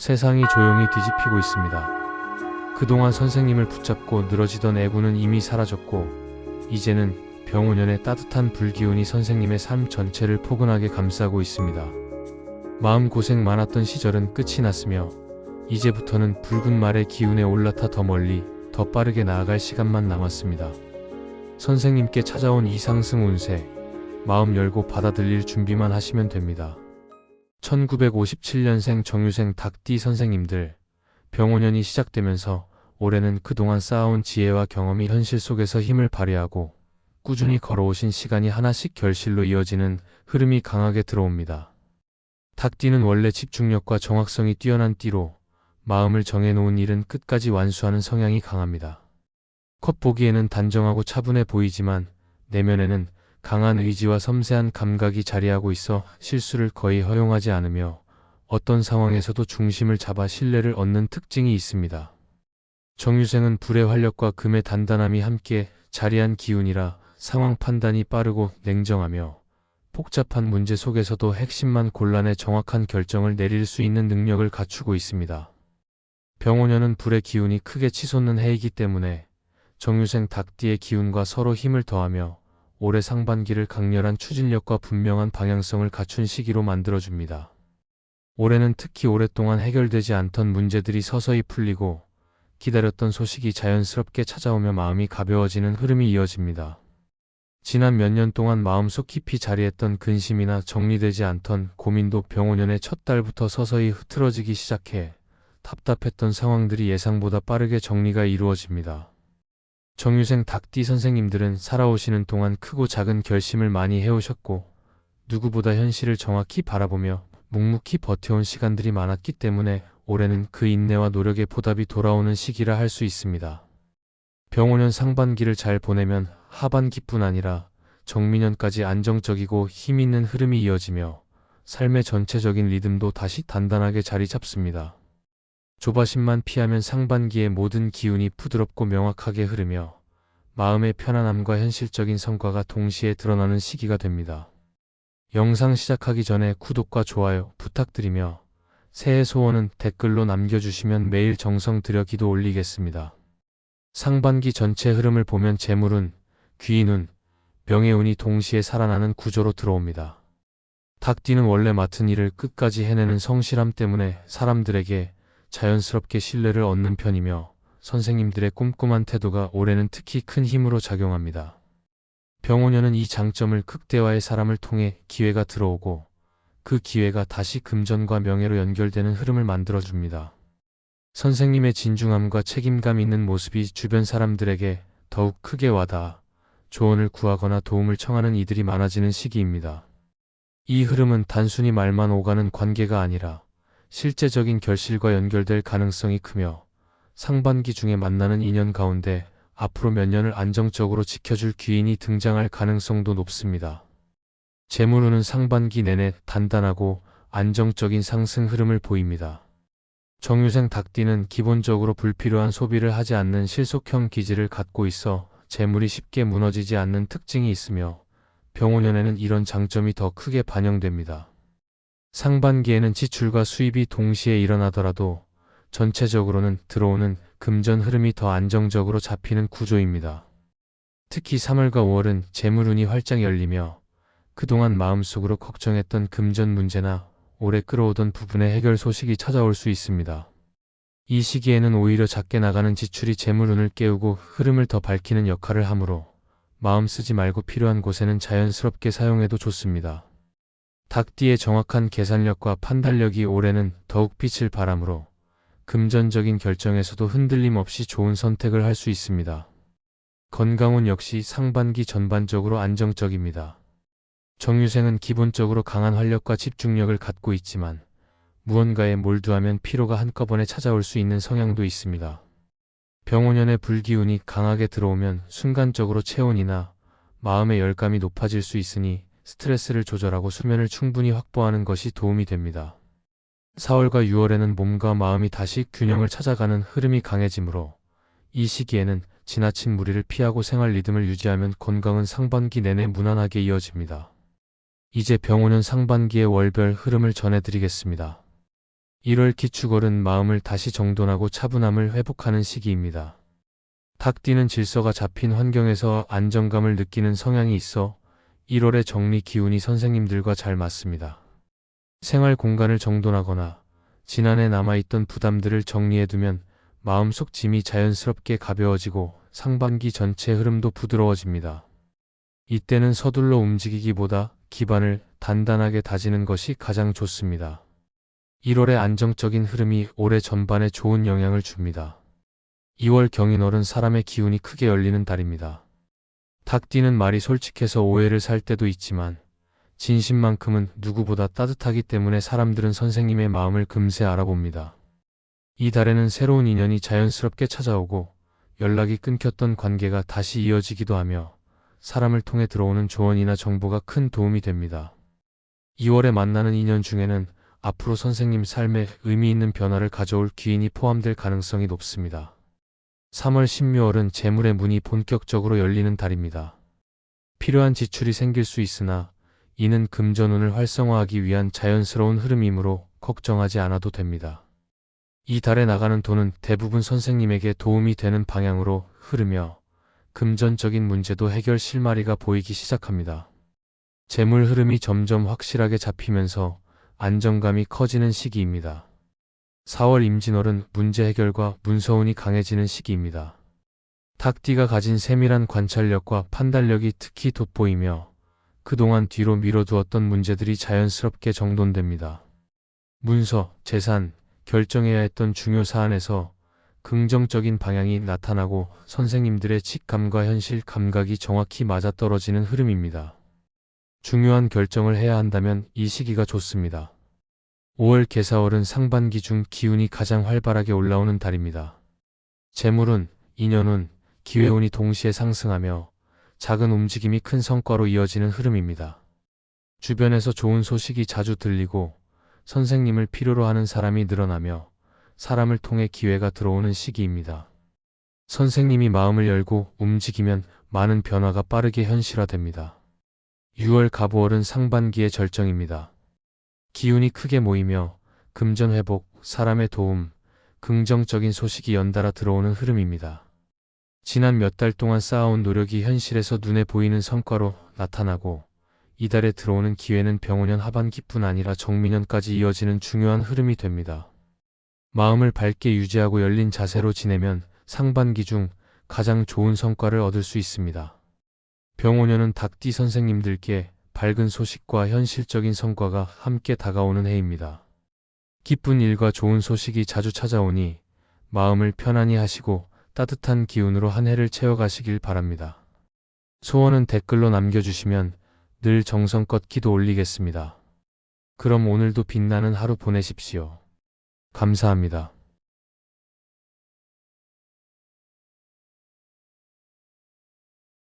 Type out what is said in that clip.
세상이 조용히 뒤집히고 있습니다. 그동안 선생님을 붙잡고 늘어지던 애구는 이미 사라졌고, 이제는 병원연의 따뜻한 불기운이 선생님의 삶 전체를 포근하게 감싸고 있습니다. 마음고생 많았던 시절은 끝이 났으며, 이제부터는 붉은 말의 기운에 올라타 더 멀리, 더 빠르게 나아갈 시간만 남았습니다. 선생님께 찾아온 이 상승 운세, 마음 열고 받아들일 준비만 하시면 됩니다. 1957년생 정유생 닭띠 선생님들, 병원연이 시작되면서 올해는 그동안 쌓아온 지혜와 경험이 현실 속에서 힘을 발휘하고 꾸준히 걸어오신 시간이 하나씩 결실로 이어지는 흐름이 강하게 들어옵니다. 닭띠는 원래 집중력과 정확성이 뛰어난 띠로 마음을 정해놓은 일은 끝까지 완수하는 성향이 강합니다. 겉보기에는 단정하고 차분해 보이지만 내면에는 강한 의지와 섬세한 감각이 자리하고 있어 실수를 거의 허용하지 않으며 어떤 상황에서도 중심을 잡아 신뢰를 얻는 특징이 있습니다. 정유생은 불의 활력과 금의 단단함이 함께 자리한 기운이라 상황 판단이 빠르고 냉정하며 복잡한 문제 속에서도 핵심만 골라내 정확한 결정을 내릴 수 있는 능력을 갖추고 있습니다. 병원연은 불의 기운이 크게 치솟는 해이기 때문에 정유생 닭띠의 기운과 서로 힘을 더하며 올해 상반기를 강렬한 추진력과 분명한 방향성을 갖춘 시기로 만들어줍니다. 올해는 특히 오랫동안 해결되지 않던 문제들이 서서히 풀리고 기다렸던 소식이 자연스럽게 찾아오며 마음이 가벼워지는 흐름이 이어집니다. 지난 몇 년 동안 마음속 깊이 자리했던 근심이나 정리되지 않던 고민도 병원연의 첫 달부터 서서히 흐트러지기 시작해 답답했던 상황들이 예상보다 빠르게 정리가 이루어집니다. 정유생 닭띠 선생님들은 살아오시는 동안 크고 작은 결심을 많이 해오셨고 누구보다 현실을 정확히 바라보며 묵묵히 버텨온 시간들이 많았기 때문에 올해는 그 인내와 노력의 보답이 돌아오는 시기라 할 수 있습니다. 병원연 상반기를 잘 보내면 하반기뿐 아니라 정민연까지 안정적이고 힘있는 흐름이 이어지며 삶의 전체적인 리듬도 다시 단단하게 자리 잡습니다. 조바심만 피하면 상반기의 모든 기운이 부드럽고 명확하게 흐르며 마음의 편안함과 현실적인 성과가 동시에 드러나는 시기가 됩니다. 영상 시작하기 전에 구독과 좋아요 부탁드리며 새해 소원은 댓글로 남겨주시면 매일 정성 들여 기도 올리겠습니다. 상반기 전체 흐름을 보면 재물운, 귀인운, 명예운이 동시에 살아나는 구조로 들어옵니다. 닭띠는 원래 맡은 일을 끝까지 해내는 성실함 때문에 사람들에게 자연스럽게 신뢰를 얻는 편이며 선생님들의 꼼꼼한 태도가 올해는 특히 큰 힘으로 작용합니다. 병원연은 이 장점을 극대화해 사람을 통해 기회가 들어오고 그 기회가 다시 금전과 명예로 연결되는 흐름을 만들어줍니다. 선생님의 진중함과 책임감 있는 모습이 주변 사람들에게 더욱 크게 와닿아 조언을 구하거나 도움을 청하는 이들이 많아지는 시기입니다. 이 흐름은 단순히 말만 오가는 관계가 아니라 실제적인 결실과 연결될 가능성이 크며 상반기 중에 만나는 인연 가운데 앞으로 몇 년을 안정적으로 지켜줄 귀인이 등장할 가능성도 높습니다. 재물운은 상반기 내내 단단하고 안정적인 상승 흐름을 보입니다. 정유생 닭띠는 기본적으로 불필요한 소비를 하지 않는 실속형 기질을 갖고 있어 재물이 쉽게 무너지지 않는 특징이 있으며 병원연에는 이런 장점이 더 크게 반영됩니다. 상반기에는 지출과 수입이 동시에 일어나더라도 전체적으로는 들어오는 금전 흐름이 더 안정적으로 잡히는 구조입니다. 특히 3월과 5월은 재물운이 활짝 열리며 그동안 마음속으로 걱정했던 금전 문제나 오래 끌어오던 부분의 해결 소식이 찾아올 수 있습니다. 이 시기에는 오히려 작게 나가는 지출이 재물운을 깨우고 흐름을 더 밝히는 역할을 하므로 마음 쓰지 말고 필요한 곳에는 자연스럽게 사용해도 좋습니다. 닭띠의 정확한 계산력과 판단력이 올해는 더욱 빛을 발하므로 금전적인 결정에서도 흔들림 없이 좋은 선택을 할 수 있습니다. 건강운 역시 상반기 전반적으로 안정적입니다. 정유생은 기본적으로 강한 활력과 집중력을 갖고 있지만 무언가에 몰두하면 피로가 한꺼번에 찾아올 수 있는 성향도 있습니다. 병원연의 불기운이 강하게 들어오면 순간적으로 체온이나 마음의 열감이 높아질 수 있으니 스트레스를 조절하고 수면을 충분히 확보하는 것이 도움이 됩니다. 4월과 6월에는 몸과 마음이 다시 균형을 찾아가는 흐름이 강해지므로 이 시기에는 지나친 무리를 피하고 생활 리듬을 유지하면 건강은 상반기 내내 무난하게 이어집니다. 이제 병원연 상반기의 월별 흐름을 전해드리겠습니다. 1월 기축월은 마음을 다시 정돈하고 차분함을 회복하는 시기입니다. 닭띠는 질서가 잡힌 환경에서 안정감을 느끼는 성향이 있어 1월의 정리 기운이 선생님들과 잘 맞습니다. 생활 공간을 정돈하거나 지난해 남아있던 부담들을 정리해두면 마음속 짐이 자연스럽게 가벼워지고 상반기 전체 흐름도 부드러워집니다. 이때는 서둘러 움직이기보다 기반을 단단하게 다지는 것이 가장 좋습니다. 1월의 안정적인 흐름이 올해 전반에 좋은 영향을 줍니다. 2월 경인월은 사람의 기운이 크게 열리는 달입니다. 닭띠는 말이 솔직해서 오해를 살 때도 있지만 진심만큼은 누구보다 따뜻하기 때문에 사람들은 선생님의 마음을 금세 알아봅니다. 이 달에는 새로운 인연이 자연스럽게 찾아오고 연락이 끊겼던 관계가 다시 이어지기도 하며 사람을 통해 들어오는 조언이나 정보가 큰 도움이 됩니다. 2월에 만나는 인연 중에는 앞으로 선생님 삶에 의미 있는 변화를 가져올 귀인이 포함될 가능성이 높습니다. 3월 신묘월은 재물의 문이 본격적으로 열리는 달입니다. 필요한 지출이 생길 수 있으나 이는 금전운을 활성화하기 위한 자연스러운 흐름이므로 걱정하지 않아도 됩니다. 이 달에 나가는 돈은 대부분 선생님에게 도움이 되는 방향으로 흐르며 금전적인 문제도 해결 실마리가 보이기 시작합니다. 재물 흐름이 점점 확실하게 잡히면서 안정감이 커지는 시기입니다. 4월 임진월은 문제 해결과 문서운이 강해지는 시기입니다. 닭띠가 가진 세밀한 관찰력과 판단력이 특히 돋보이며 그동안 뒤로 미뤄두었던 문제들이 자연스럽게 정돈됩니다. 문서, 재산, 결정해야 했던 중요 사안에서 긍정적인 방향이 나타나고 선생님들의 직감과 현실 감각이 정확히 맞아떨어지는 흐름입니다. 중요한 결정을 해야 한다면 이 시기가 좋습니다. 5월 개사월은 상반기 중 기운이 가장 활발하게 올라오는 달입니다. 재물운, 인연운, 기회운이 동시에 상승하며 작은 움직임이 큰 성과로 이어지는 흐름입니다. 주변에서 좋은 소식이 자주 들리고 선생님을 필요로 하는 사람이 늘어나며 사람을 통해 기회가 들어오는 시기입니다. 선생님이 마음을 열고 움직이면 많은 변화가 빠르게 현실화됩니다. 6월 갑오월은 상반기의 절정입니다. 기운이 크게 모이며 금전 회복, 사람의 도움, 긍정적인 소식이 연달아 들어오는 흐름입니다. 지난 몇 달 동안 쌓아온 노력이 현실에서 눈에 보이는 성과로 나타나고 이달에 들어오는 기회는 병오년 하반기뿐 아니라 정미년까지 이어지는 중요한 흐름이 됩니다. 마음을 밝게 유지하고 열린 자세로 지내면 상반기 중 가장 좋은 성과를 얻을 수 있습니다. 병오년은 닭띠 선생님들께 밝은 소식과 현실적인 성과가 함께 다가오는 해입니다. 기쁜 일과 좋은 소식이 자주 찾아오니 마음을 편안히 하시고 따뜻한 기운으로 한 해를 채워가시길 바랍니다. 소원은 댓글로 남겨주시면 늘 정성껏 기도 올리겠습니다. 그럼 오늘도 빛나는 하루 보내십시오. 감사합니다.